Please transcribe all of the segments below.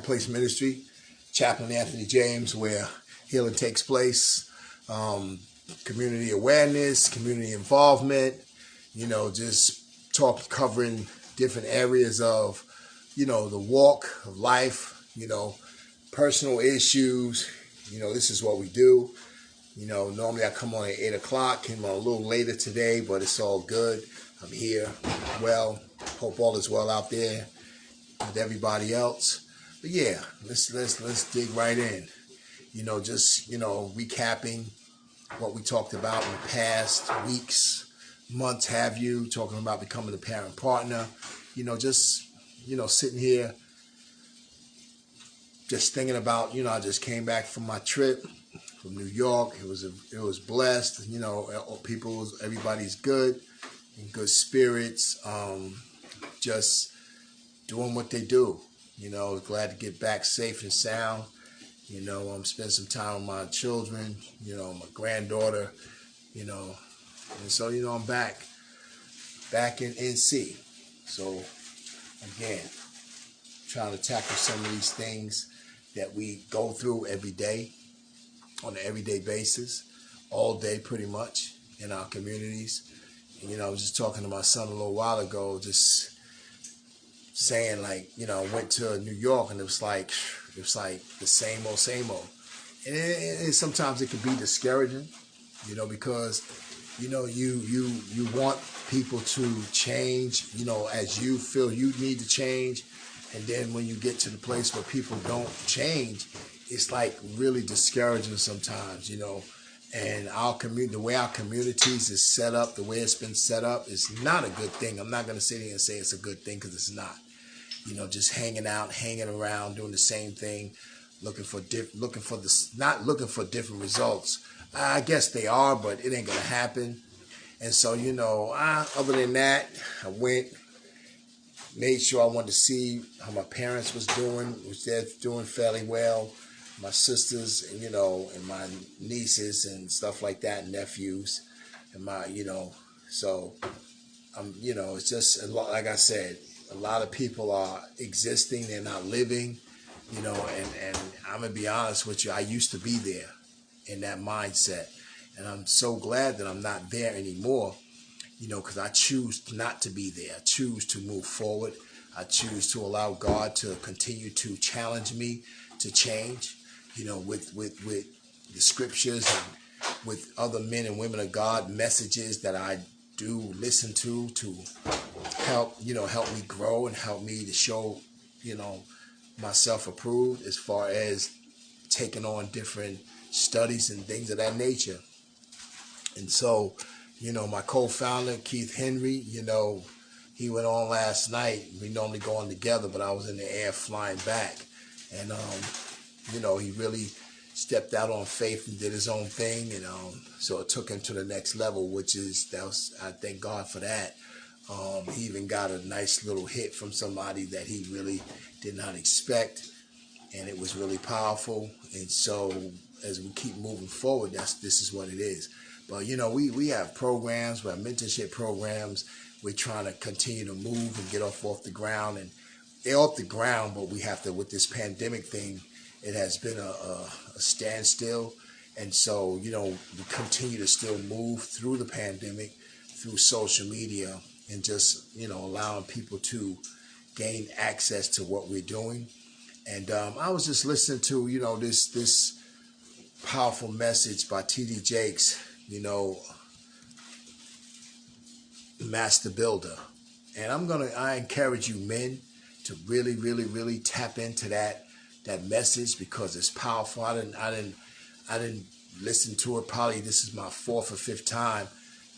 Marketplace Ministry, Chaplain Anthony James, where healing takes place, community awareness, community involvement, just covering different areas of, the walk of life, personal issues. This is what we do. Normally I come on at 8 o'clock, came on a little later today, but it's all good. I'm here. Well, hope all is well out there with everybody else. But yeah, let's dig right in. Recapping what we talked about in the past weeks, months, talking about becoming a parent partner. Sitting here just thinking about, I just came back from my trip from New York. It was blessed. Everybody's good, in good spirits. Just doing what they do. Glad to get back safe and sound. Spend some time with my children. My granddaughter. And so I'm back in NC. So again, trying to tackle some of these things that we go through every day, on an everyday basis, all day pretty much in our communities. And I was just talking to my son a little while ago, just saying I went to New York and it was like the same old. And sometimes it can be discouraging, because you want people to change, as you feel you need to change. And then when you get to the place where people don't change, it's like really discouraging sometimes, And our community, the way our communities is set up, the way it's been set up, is not a good thing. I'm not going to sit here and say it's a good thing, because it's not. Just hanging out, hanging around, doing the same thing, not looking for different results. I guess they are, but it ain't going to happen. And so, other than that, I went, made sure I wanted to see how my parents was doing, which they're doing fairly well. My sisters, and my nieces and stuff like that, nephews, and so it's just a lot. Like I said, a lot of people are existing, they're not living, and I'm gonna be honest with you. I used to be there in that mindset, and I'm so glad that I'm not there anymore. Because I choose not to be there. I choose to move forward. I choose to allow God to continue to challenge me to change, with the scriptures and with other men and women of God, messages that I do listen to help me grow and help me to show, myself approved as far as taking on different studies and things of that nature. And so, my co-founder, Keith Henry, he went on last night. We normally go on together, but I was in the air flying back. And, he really stepped out on faith and did his own thing. And so it took him to the next level, I thank God for that. He even got a nice little hit from somebody that he really did not expect. And it was really powerful. And so as we keep moving forward, this is what it is. But, we have programs, we have mentorship programs. We're trying to continue to move and get off the ground. And they're off the ground, but we have to, with this pandemic thing, it has been a standstill. And so, we continue to still move through the pandemic, through social media, and just, allowing people to gain access to what we're doing. And I was just listening to, this powerful message by T.D. Jakes, Master Builder. And I encourage you men to really, really, really tap into that message, because it's powerful. I didn't listen to it. Probably this is my 4th or 5th time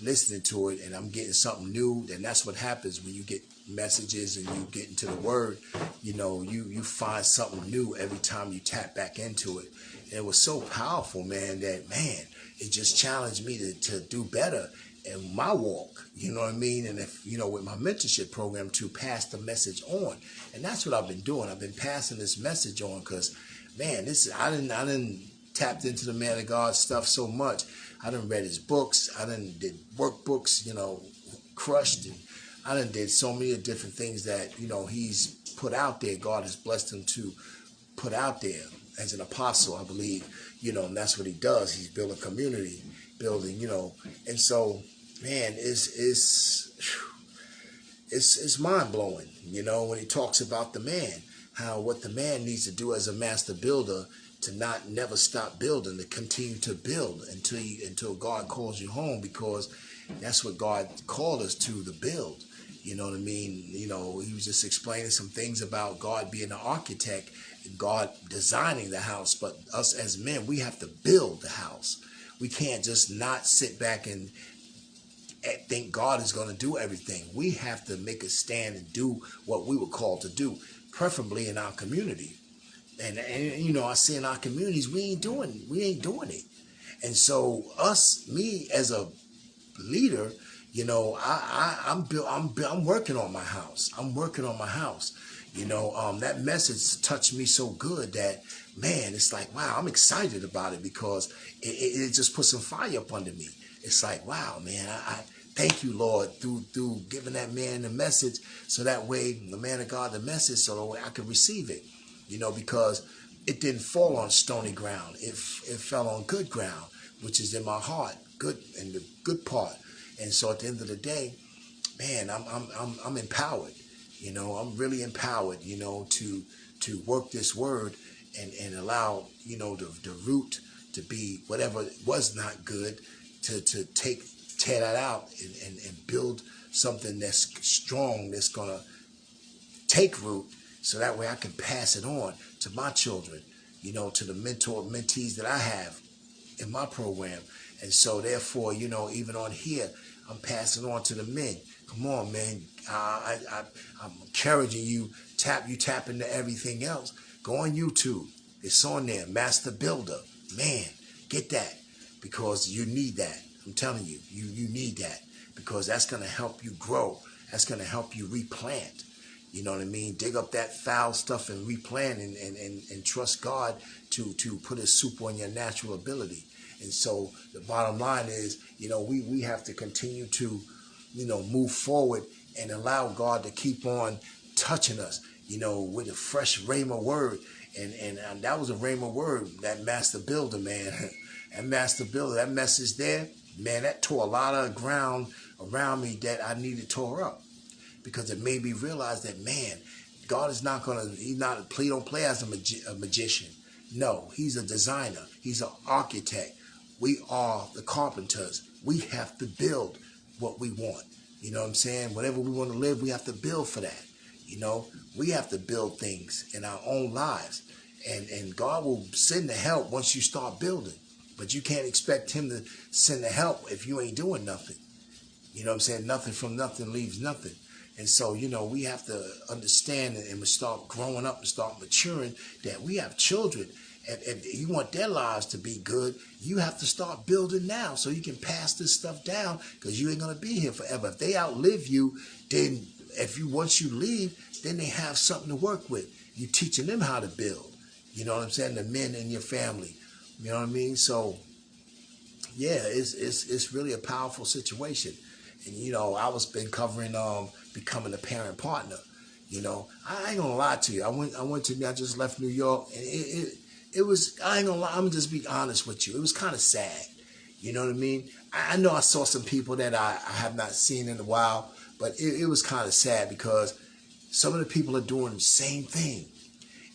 listening to it, and I'm getting something new. And that's what happens when you get messages and you get into the word. You find something new every time you tap back into it. And it was so powerful, man, it just challenged me to do better in my walk, you know what I mean? And if, with my mentorship program, to pass the message on. And that's what I've been doing. I've been passing this message on, because, man, I didn't tapped into the man of God stuff so much. I done read his books. I done did workbooks, crushed. And I done did so many different things that, he's put out there. God has blessed him to put out there as an apostle, I believe, and that's what he does. He's building community, and so, man, it's mind blowing, when he talks about the man, how what the man needs to do as a master builder to never stop building, to continue to build until God calls you home, because that's what God called us to, the build. You know what I mean? He was just explaining some things about God being an architect and God designing the house, but us as men, we have to build the house. We can't just not sit back and think God is going to do everything. We have to make a stand and do what we were called to do, preferably in our community. And I see in our communities, we ain't doing it. And so me as a leader, I'm working on my house. That message touched me so good that, man, it's like, wow, I'm excited about it, because it just put some fire up under me. It's like, wow, man, I thank you, Lord, through giving that man the message, so that way, the man of God, the message, so that way I could receive it, because it didn't fall on stony ground. It fell on good ground, which is in my heart, good, and the good part. And so at the end of the day, man, I'm empowered. I'm really empowered, to work this word and allow, the root to be whatever was not good, to tear that out and build something that's strong, that's going to take root, so that way I can pass it on to my children, to the mentees that I have in my program. And so therefore, even on here, I'm passing on to the men. Come on, man. I'm encouraging you. Tap into everything else. Go on YouTube. It's on there. Master Builder. Man, get that, because you need that. I'm telling you, you need that, because that's going to help you grow. That's going to help you replant. You know what I mean? Dig up that foul stuff and replant, and trust God to put His super on your natural ability. And so the bottom line is, we have to continue to, move forward and allow God to keep on touching us, with a fresh rhema word. And that was a rhema word, that master builder, man. That master builder, that message there, man, that tore a lot of ground around me that I needed tore up, because it made me realize that, man, God is not going to, he don't play as a magician. No, He's a designer. He's an architect. We are the carpenters. We have to build what we want. You know what I'm saying? Whatever we want to live, we have to build for that. We have to build things in our own lives. And God will send the help once you start building. But you can't expect Him to send the help if you ain't doing nothing. You know what I'm saying? Nothing from nothing leaves nothing. And so, we have to understand and start growing up and start maturing, that we have children. And if you want their lives to be good, you have to start building now, so you can pass this stuff down, because you ain't going to be here forever. If they outlive you, then once you leave, then they have something to work with. You teaching them how to build. You know what I'm saying? The men in your family. You know what I mean? So, yeah, it's really a powerful situation. And, I was been covering becoming a parent partner. I ain't gonna lie to you. I just left New York, and it was, I ain't gonna lie, I'm gonna just be honest with you. It was kind of sad. You know what I mean? I know I saw some people that I have not seen in a while, but it was kind of sad, because some of the people are doing the same thing.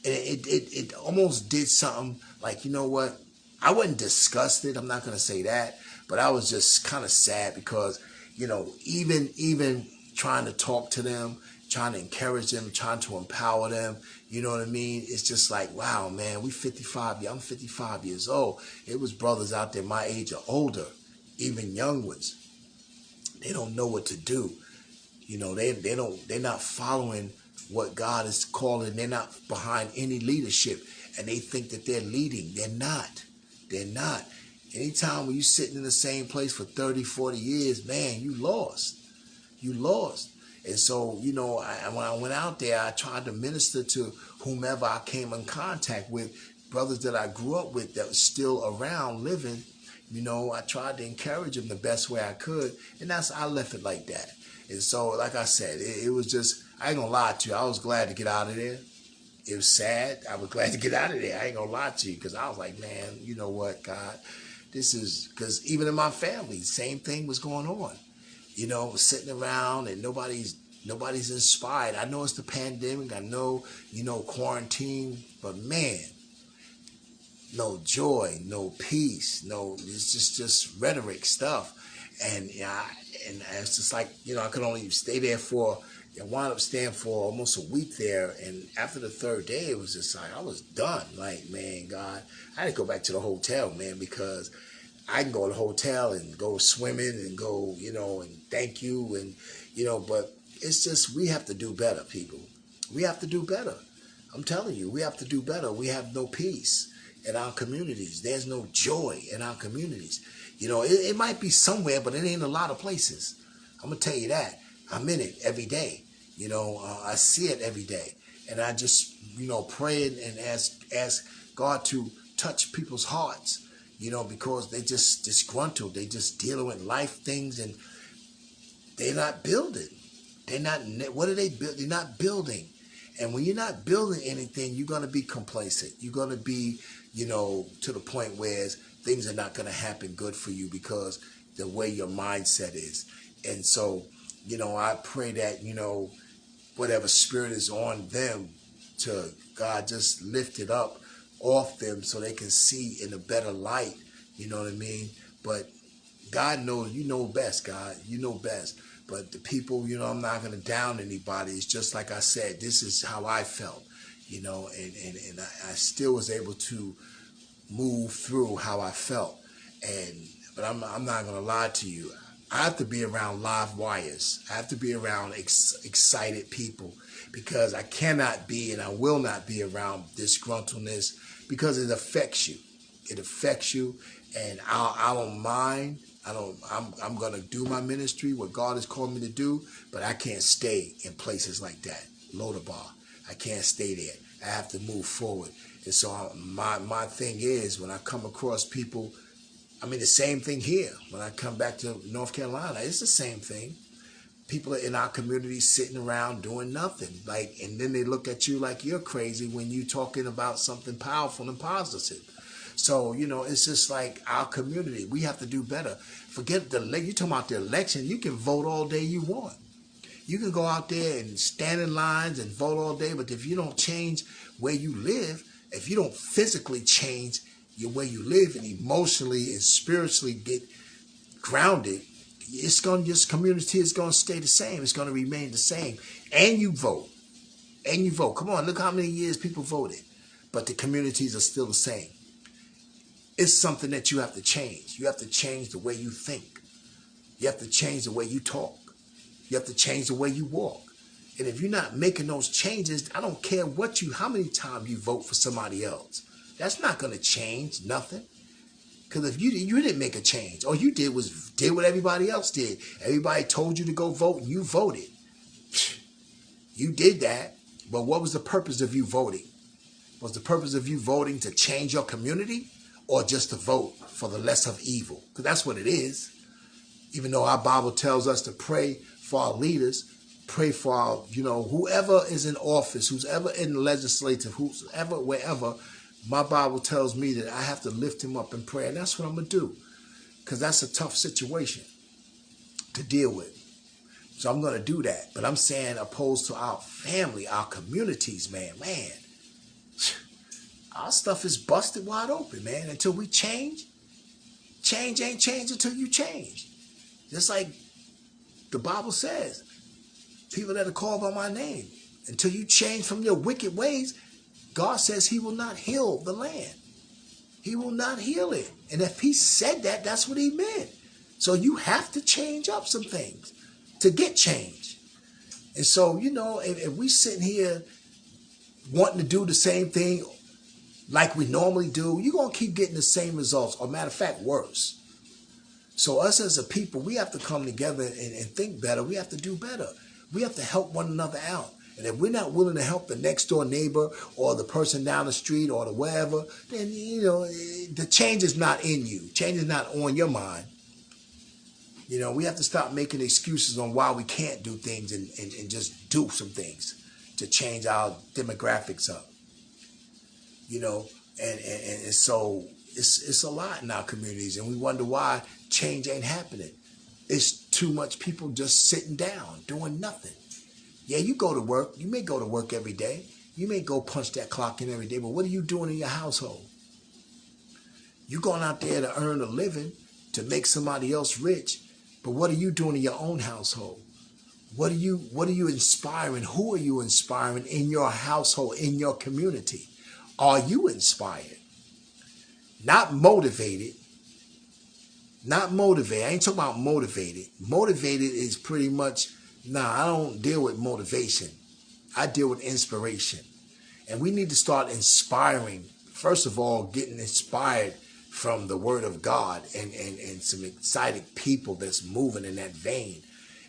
And it almost did something like, you know what? I wasn't disgusted. I'm not going to say that. But I was just kind of sad, because, even trying to talk to them, trying to encourage them, trying to empower them, you know what I mean? It's just like, wow, man, I'm 55 years old. It was brothers out there my age or older, even young ones. They don't know what to do. They're not following what God is calling. They're not behind any leadership, and they think that they're leading. They're not. Anytime when you're sitting in the same place for 30, 40 years, man, you lost. And so, when I went out there, I tried to minister to whomever I came in contact with, brothers that I grew up with that were still around living. I tried to encourage them the best way I could, and I left it like that. And so, like I said, it was just, I ain't gonna lie to you, I was glad to get out of there. It was sad. I was glad to get out of there. I ain't gonna lie to you, because I was like, man, you know what, God, this is, because even in my family, same thing was going on. You know, sitting around and nobody's inspired. I know it's the pandemic. I know, quarantine, but man, no joy, no peace, no, it's just rhetoric stuff. And and it's just like, I could only stay there I wound up staying for almost a week there. And after the third day, it was just like, I was done. Like, man, God, I had to go back to the hotel, man, because I can go to the hotel and go swimming and go, and thank you. And, but it's just, we have to do better, people. We have to do better. I'm telling you, we have to do better. We have no peace in our communities. There's no joy in our communities. It might be somewhere, but it ain't a lot of places. I'm going to tell you that. I'm in it every day. I see it every day. And I just, pray and ask God to touch people's hearts, because they just disgruntled. They just dealing with life things, and they're not building. What are they building? They're not building. And when you're not building anything, you're going to be complacent. You're going to be, to the point where things are not going to happen good for you because the way your mindset is. And so, I pray that, whatever spirit is on them, to God just lift it up off them so they can see in a better light. You know what I mean? But God knows, you know best, God. You know best. But the people, I'm not going to down anybody. It's just like I said, this is how I felt, and I still was able to move through how I felt. But I'm not going to lie to you. I have to be around live wires. I have to be around excited people, because I cannot be and I will not be around disgruntledness, because it affects you. It affects you, and I don't mind. I'm going to do my ministry, what God has called me to do, but I can't stay in places like that. Lodabar. I can't stay there. I have to move forward. And so my thing is, when I come across people, the same thing here. When I come back to North Carolina, it's the same thing. People are in our community sitting around doing nothing. And then they look at you like you're crazy when you're talking about something powerful and positive. So, it's just like our community. We have to do better. Forget you're talking about the election. You can vote all day you want. You can go out there and stand in lines and vote all day, but if you don't change where you live, if you don't physically change your way you live and emotionally and spiritually get grounded, your community is going to stay the same. It's going to remain the same. And you vote. Come on, look how many years people voted. But the communities are still the same. It's something that you have to change. You have to change the way you think. You have to change the way you talk. You have to change the way you walk. And if you're not making those changes, I don't care how many times you vote for somebody else. That's not going to change nothing. Because if you didn't make a change, all you did was did what everybody else did. Everybody told you to go vote, and you voted. You did that, but what was the purpose of you voting? Was the purpose of you voting to change your community, or just to vote for the less of evil? Because that's what it is. Even though our Bible tells us to pray for our leaders, pray for our, whoever is in office, who's ever in the legislative, who's ever, wherever, my Bible tells me that I have to lift him up in prayer. And that's what I'm going to do, because that's a tough situation to deal with. So I'm going to do that. But I'm saying, opposed to our family, our communities, man, our stuff is busted wide open, man. Until we change ain't change until you change. Just like the Bible says, people that are called by my name, until you change from your wicked ways, God says he will not heal the land. He will not heal it. And if he said that, that's what he meant. So you have to change up some things to get change. And so, if we sitting here wanting to do the same thing like we normally do, you're going to keep getting the same results, or matter of fact, worse. So us as a people, we have to come together and think better. We have to do better. We have to help one another out. And if we're not willing to help the next door neighbor or the person down the street or the wherever, then, the change is not in you. Change is not on your mind. We have to stop making excuses on why we can't do things and just do some things to change our demographics up. you know, and so it's a lot in our communities, and we wonder why change ain't happening. It's too much people just sitting down doing nothing. Yeah, you go to work. You may go to work every day. You may go punch that clock in every day, but what are you doing in your household? You're going out there to earn a living, to make somebody else rich, but what are you doing in your own household? What are you inspiring? Who are you inspiring in your household, in your community? Are you inspired? Not motivated. Not motivated. I ain't talking about motivated. Motivated is pretty much, I don't deal with motivation. I deal with inspiration. And we need to start inspiring. First of all, getting inspired from the word of God and some excited people that's moving in that vein.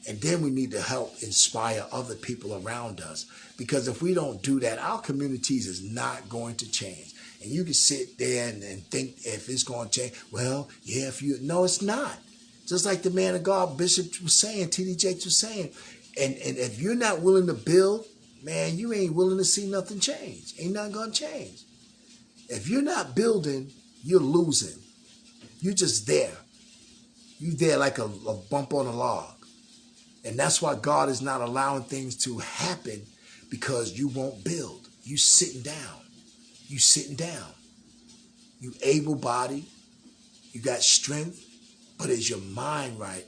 And then we need to help inspire other people around us. Because if we don't do that, our communities is not going to change. And you can sit there and think if it's going to change. Well, yeah, no, it's not. Just like the man of God, Bishop was saying, T.D. Jakes was saying. And if you're not willing to build, man, you ain't willing to see nothing change. Ain't nothing going to change. If you're not building, you're losing. You're just there. You're there like a bump on a log. And that's why God is not allowing things to happen, because you won't build. You sitting down. You sitting down. You able-bodied. You got strength. But is your mind right?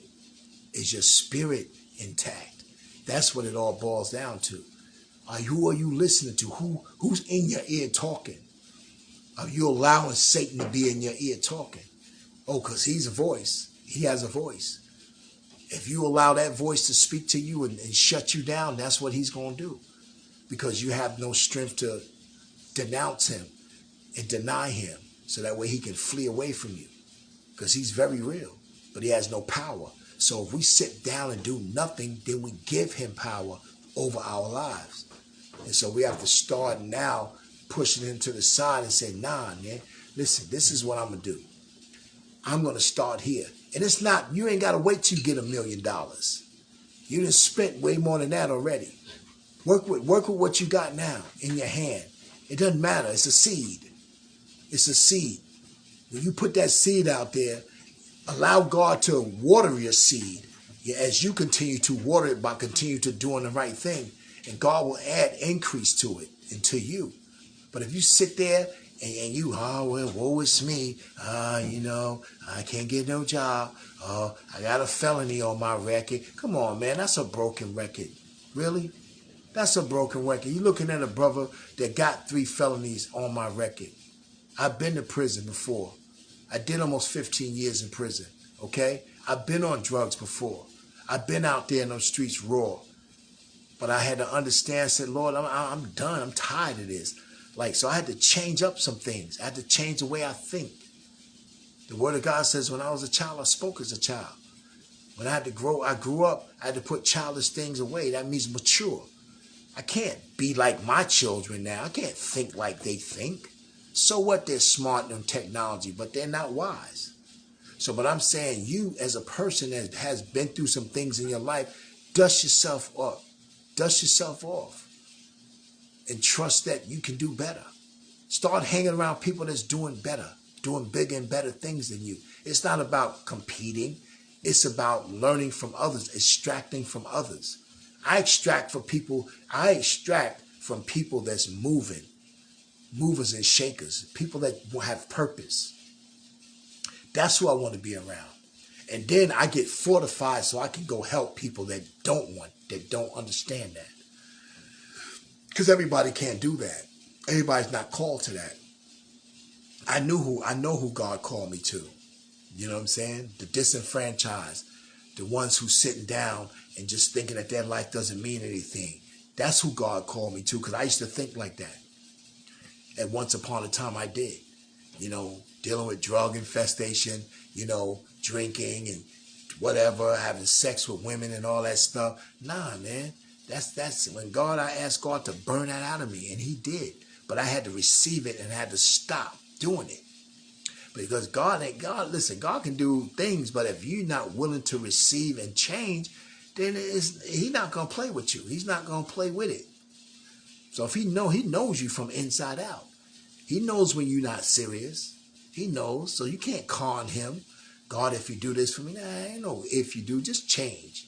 Is your spirit intact? That's what it all boils down to. Who are you listening to? Who's in your ear talking? Are you allowing Satan to be in your ear talking? Oh, because he's a voice. He has a voice. If you allow that voice to speak to you and shut you down, that's what he's going to do. Because you have no strength to denounce him and deny him, so that way he can flee away from you. Because he's very real, but he has no power. So if we sit down and do nothing, then we give him power over our lives. And so we have to start now pushing him to the side and say, nah, man, listen, this is what I'm going to do. I'm going to start here. And it's not, you ain't got to wait till you get $1 million. You done spent way more than that already. Work with what you got now in your hand. It doesn't matter. It's a seed. It's a seed. When you put that seed out there, allow God to water your seed as you continue to water it by continue to doing the right thing. And God will add increase to it and to you. But if you sit there and you, well, woe is me. I can't get no job. I got a felony on my record. Come on, man. That's a broken record. Really? That's a broken record. You're looking at a brother that got 3 felonies on my record. I've been to prison before. I did almost 15 years in prison, okay? I've been on drugs before. I've been out there in those streets raw. But I had to understand, said, Lord, I'm done. I'm tired of this. So I had to change up some things. I had to change the way I think. The word of God says when I was a child, I spoke as a child. When I grew up, I had to put childish things away. That means mature. I can't be like my children now. I can't think like they think. So what? They're smart in technology, but they're not wise. So, but I'm saying you as a person that has been through some things in your life, dust yourself up. Dust yourself off. And trust that you can do better. Start hanging around people that's doing better, doing bigger and better things than you. It's not about competing. It's about learning from others, extracting from others. I extract from people that's moving. Movers and shakers, people that have purpose. That's who I want to be around. And then I get fortified so I can go help people that don't understand that. Because everybody can't do that. Everybody's not called to that. I know who God called me to. You know what I'm saying? The disenfranchised, the ones who sitting down and just thinking that their life doesn't mean anything. That's who God called me to, because I used to think like that. And once upon a time I did, dealing with drug infestation, drinking and whatever, having sex with women and all that stuff. Nah, man, that's when I asked God to burn that out of me, and he did. But I had to receive it and had to stop doing it. Because listen, God can do things, but if you're not willing to receive and change, then he's not going to play with you. He's not going to play with it. So if he knows you from inside out. He knows when you're not serious. He knows, so you can't con him. God, if you do this for me, nah, I know if you do, just change.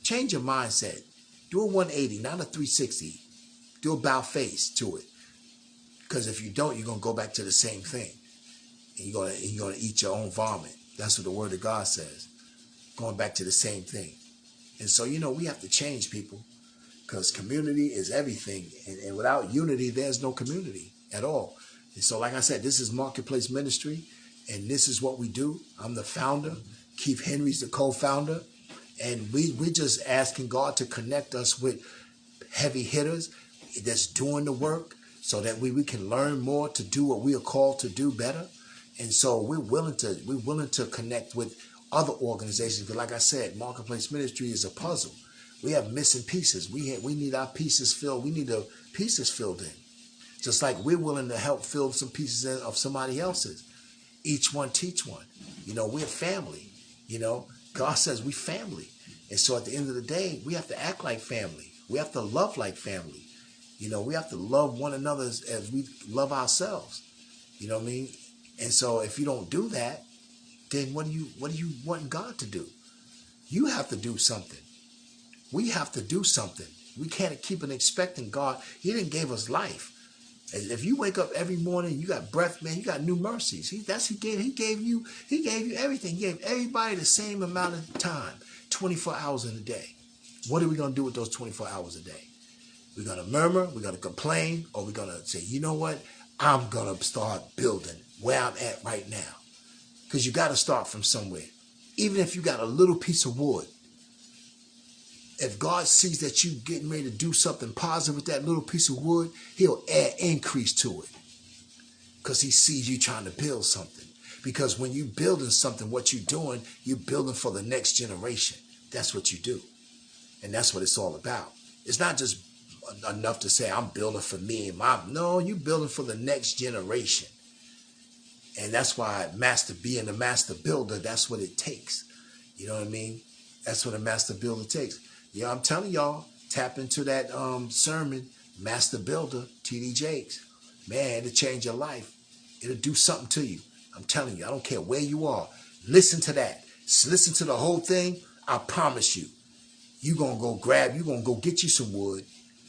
Change your mindset. Do a 180, not a 360. Do a bow face to it. Because if you don't, you're going to go back to the same thing. And you're going to eat your own vomit. That's what the word of God says. Going back to the same thing. And so, we have to change, people. Because community is everything. And without unity, there's no community at all. And so, like I said, this is Marketplace Ministry. And this is what we do. I'm the founder. Keith Henry's the co-founder. And we're just asking God to connect us with heavy hitters that's doing the work so that we can learn more to do what we are called to do better. And so we're willing to connect with other organizations. Because like I said, Marketplace Ministry is a puzzle. We have missing pieces. We need our pieces filled. We need the pieces filled in. Just like we're willing to help fill some pieces in of somebody else's. Each one teach one. We're family. God says we family. And so at the end of the day, we have to act like family. We have to love like family. We have to love one another as we love ourselves. You know what I mean? And so if you don't do that, then what do you want God to do? You have to do something. We have to do something. We can't keep on expecting God. He didn't give us life. If you wake up every morning, you got breath, man, you got new mercies. He gave you everything. He gave everybody the same amount of time, 24 hours in a day. What are we going to do with those 24 hours a day? We're going to murmur, we're going to complain, or we're going to say, you know what? I'm going to start building where I'm at right now. Because you got to start from somewhere. Even if you got a little piece of wood, if God sees that you getting ready to do something positive with that little piece of wood, he'll add increase to it. Because he sees you trying to build something. Because when you building something, what you're building for the next generation. That's what you do. And that's what it's all about. It's not just enough to say, I'm building for me and no, you're building for the next generation. And that's why being a master builder, that's what it takes. You know what I mean? That's what a master builder takes. Yeah, I'm telling y'all, tap into that sermon, Master Builder, T.D. Jakes. Man, it'll change your life. It'll do something to you. I'm telling you, I don't care where you are. Listen to that. Listen to the whole thing. I promise you, you're going to go get you some wood.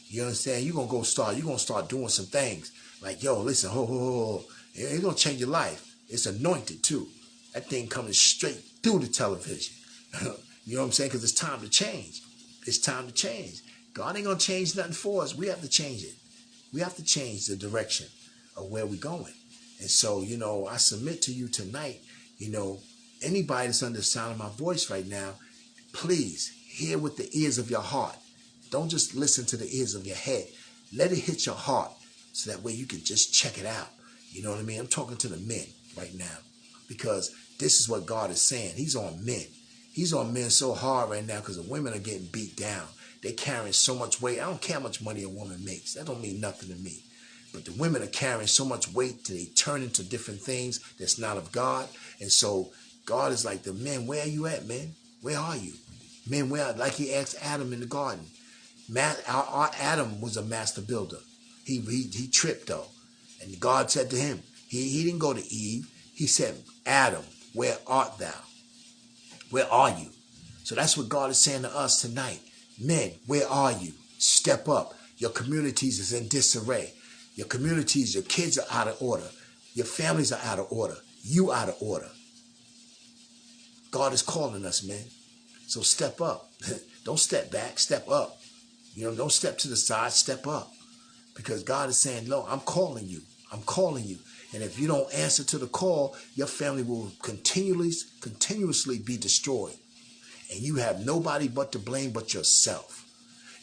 You understand? You're going to start doing some things. Like, yo, listen, it's going to change your life. It's anointed too. That thing coming straight through the television. You know what I'm saying? Because it's time to change. It's time to change. God ain't going to change nothing for us. We have to change it. We have to change the direction of where we're going. And so, I submit to you tonight, anybody that's under the sound of my voice right now, please hear with the ears of your heart. Don't just listen to the ears of your head. Let it hit your heart so that way you can just check it out. You know what I mean? I'm talking to the men right now because this is what God is saying. He's on men. He's on men so hard right now because the women are getting beat down. They're carrying so much weight. I don't care how much money a woman makes. That don't mean nothing to me. But the women are carrying so much weight that they turn into different things that's not of God. And so God is like, the men, where are you at, man? Where are you? Men, like he asked Adam in the garden. Our Adam was a master builder. He tripped though. And God said to him, he didn't go to Eve. He said, Adam, where art thou? Where are you? So that's what God is saying to us tonight. Men, where are you? Step up. Your communities is in disarray. Your communities, your kids are out of order. Your families are out of order. You out of order. God is calling us, man. So step up. Don't step back. Step up. Don't step to the side. Step up. Because God is saying, no, I'm calling you. I'm calling you. And if you don't answer to the call, your family will continuously be destroyed. And you have nobody but to blame but yourself.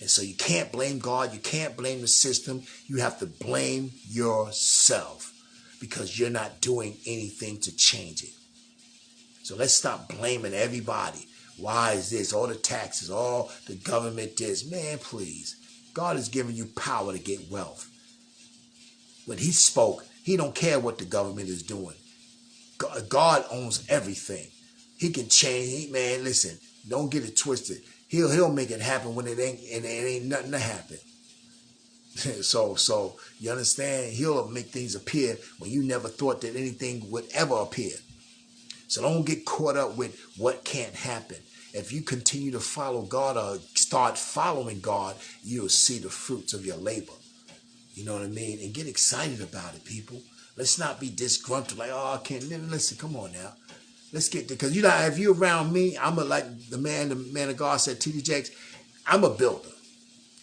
And so you can't blame God. You can't blame the system. You have to blame yourself because you're not doing anything to change it. So let's stop blaming everybody. Why is this? All the taxes, all the government this. Man, please. God has given you power to get wealth. When he spoke, he don't care what the government is doing. God owns everything. He can change. Man, listen, don't get it twisted. He'll make it happen when it ain't nothing to happen. So you understand? He'll make things appear when you never thought that anything would ever appear. So don't get caught up with what can't happen. If you continue to follow God or start following God, you'll see the fruits of your labor. You know what I mean? And get excited about it, people. Let's not be disgruntled like, oh, I can't. Listen, come on now. Let's get there. Because, if you're around me, I'm like the man of God said, T.D. Jakes, I'm a builder.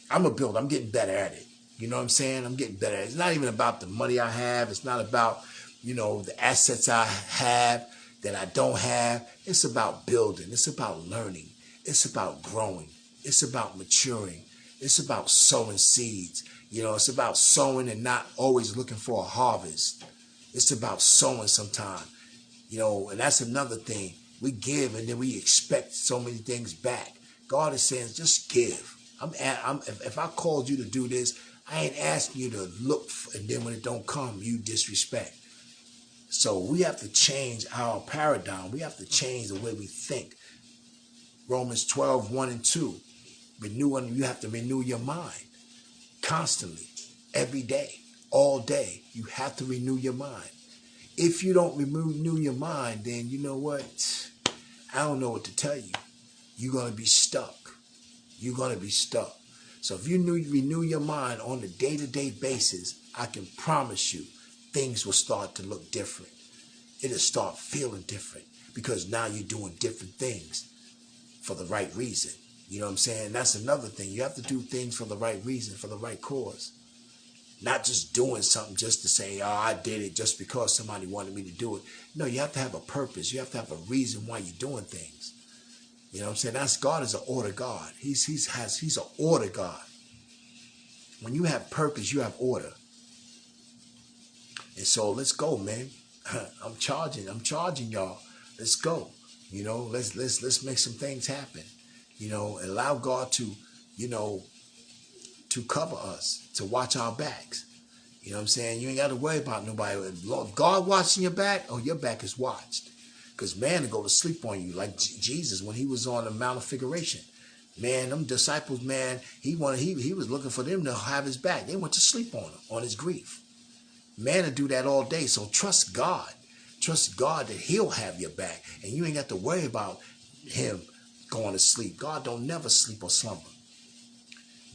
I'm getting better at it. You know what I'm saying? I'm getting better at it. It's not even about the money I have. It's not about, the assets I have that I don't have. It's about building. It's about learning. It's about growing. It's about maturing. It's about sowing seeds. It's about sowing and not always looking for a harvest. It's about sowing sometime. And that's another thing. We give and then we expect so many things back. God is saying, just give. If I called you to do this, I ain't asking you to look, and then when it don't come, you disrespect. So we have to change our paradigm. We have to change the way we think. Romans 12, 1 and 2. You have to renew your mind constantly, every day, all day. You have to renew your mind. If you don't renew your mind, then you know what? I don't know what to tell you. You're going to be stuck. You're going to be stuck. So if you renew your mind on a day-to-day basis, I can promise you things will start to look different. It'll start feeling different because now you're doing different things for the right reason. You know what I'm saying? That's another thing. You have to do things for the right reason, for the right cause. Not just doing something just to say, oh, I did it just because somebody wanted me to do it. No, you have to have a purpose. You have to have a reason why you're doing things. You know what I'm saying? God is an order God. He's an order God. When you have purpose, you have order. And so let's go, man. I'm charging y'all. Let's go. Let's make some things happen. Allow God to, to cover us, to watch our backs. You know what I'm saying? You ain't got to worry about nobody. If God watching your back, your back is watched. Because man will go to sleep on you, like Jesus when he was on the Mount of Figuration. Man, them disciples, man, he was looking for them to have his back. They went to sleep on him, on his grief. Man will do that all day. So trust God. Trust God that he'll have your back. And you ain't got to worry about him going to sleep. God don't never sleep or slumber.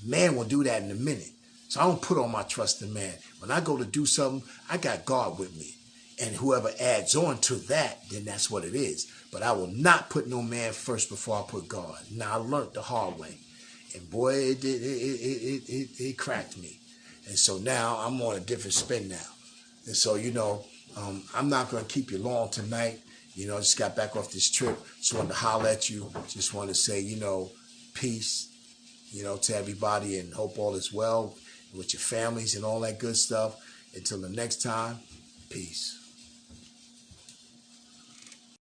Man will do that in a minute. So I don't put all my trust in man. When I go to do something, I got God with me. And whoever adds on to that, then that's what it is. But I will not put no man first before I put God. Now, I learned the hard way. And boy, it cracked me. And so now I'm on a different spin now. And so, I'm not going to keep you long tonight. I just got back off this trip. Just wanted to holler at you. Just want to say, peace, to everybody, and hope all is well with your families and all that good stuff. Until the next time, peace.